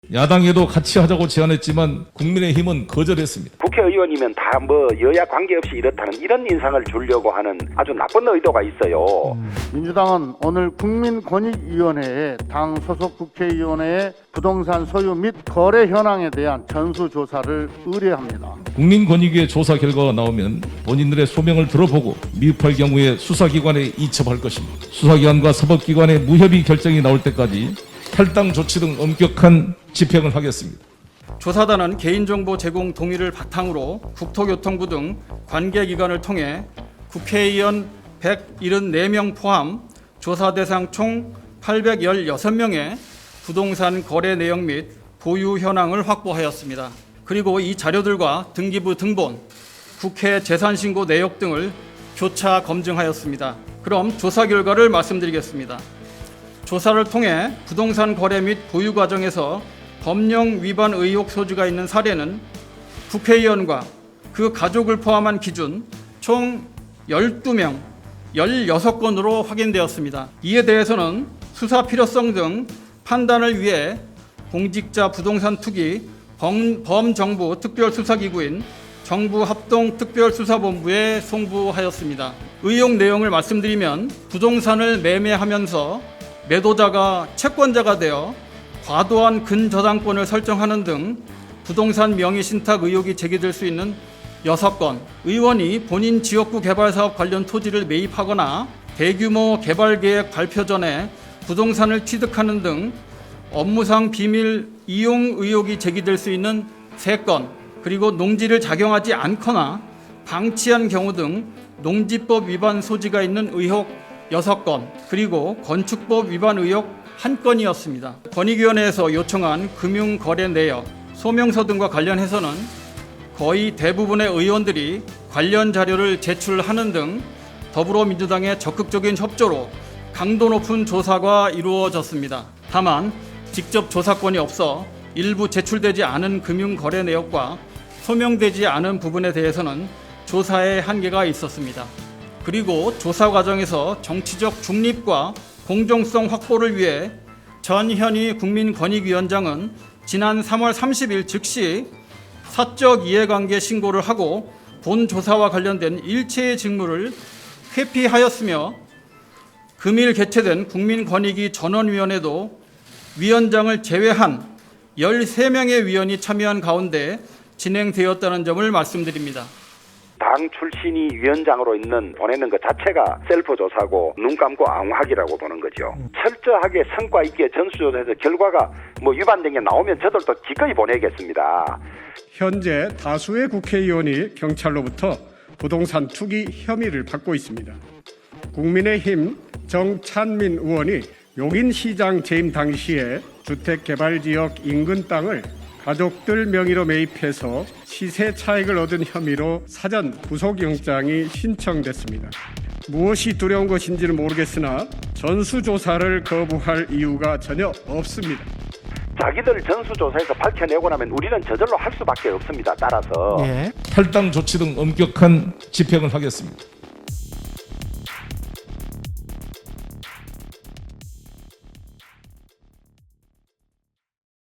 야당에도 같이 하자고 제안했지만 국민의힘은 거절했습니다. 국회의원이면 다 여야 관계없이 이렇다는 이런 인상을 주려고 하는 아주 나쁜 의도가 있어요. 민주당은 오늘 국민권익위원회에 당 소속 국회의원의 부동산 소유 및 거래 현황에 대한 전수조사를 의뢰합니다. 국민권익위의 조사 결과가 나오면 본인들의 소명을 들어보고 미흡할 경우에 수사기관에 이첩할 것입니다. 수사기관과 사법기관의 무협의 결정이 나올 때까지 탈당 조치 등 엄격한 집행을 하겠습니다. 조사단은 개인정보 제공 동의를 바탕으로 국토교통부 등 관계기관을 통해 국회의원 174명 포함 조사 대상 총 816명의 부동산 거래 내역 및 보유 현황을 확보하였습니다. 그리고 이 자료들과 등기부 등본, 국회 재산신고 내역 등을 교차 검증하였습니다. 그럼 조사 결과를 말씀드리겠습니다. 조사를 통해 부동산 거래 및 보유 과정에서 법령 위반 의혹 소지가 있는 사례는 국회의원과 그 가족을 포함한 기준 총 12명, 16건으로 확인되었습니다. 이에 대해서는 수사 필요성 등 판단을 위해 공직자 부동산 투기 범정부 특별수사기구인 정부합동특별수사본부에 송부하였습니다. 의혹 내용을 말씀드리면 부동산을 매매하면서 매도자가 채권자가 되어 과도한 근저당권을 설정하는 등 부동산 명의 신탁 의혹이 제기될 수 있는 6건, 의원이 본인 지역구 개발사업 관련 토지를 매입하거나 대규모 개발계획 발표 전에 부동산을 취득하는 등 업무상 비밀 이용 의혹이 제기될 수 있는 3건, 그리고 농지를 작용하지 않거나 방치한 경우 등 농지법 위반 소지가 있는 의혹 6건, 그리고 건축법 위반 의혹 1건이었습니다. 권익위원회에서 요청한 금융거래 내역, 소명서 등과 관련해서는 거의 대부분의 의원들이 관련 자료를 제출하는 등 더불어민주당의 적극적인 협조로 강도 높은 조사가 이루어졌습니다. 다만 직접 조사권이 없어 일부 제출되지 않은 금융거래 내역과 소명되지 않은 부분에 대해서는 조사에 한계가 있었습니다. 그리고 조사 과정에서 정치적 중립과 공정성 확보를 위해 전현희 국민권익위원장은 지난 3월 30일 즉시 사적 이해관계 신고를 하고 본 조사와 관련된 일체의 직무를 회피하였으며 금일 개최된 국민권익위 전원위원회도 위원장을 제외한 13명의 위원이 참여한 가운데 진행되었다는 점을 말씀드립니다. 당 출신이 위원장으로 있는 보내는 것 자체가 셀프 조사고 눈 감고 앙하기라고 보는 거죠. 철저하게 성과 있게 전수조사해서 결과가 위반된 게 나오면 저들도 기꺼이 보내겠습니다. 현재 다수의 국회의원이 경찰로부터 부동산 투기 혐의를 받고 있습니다. 국민의힘 정찬민 의원이 용인시장 재임 당시에 주택개발지역 인근 땅을 가족들 명의로 매입해서 시세 차익을 얻은 혐의로 사전 구속영장이 신청됐습니다. 무엇이 두려운 것인지는 모르겠으나 전수조사를 거부할 이유가 전혀 없습니다. 자기들 전수조사에서 밝혀내고 나면 우리는 저절로 할 수밖에 없습니다. 따라서 탈당 조치 등 엄격한 집행을 하겠습니다.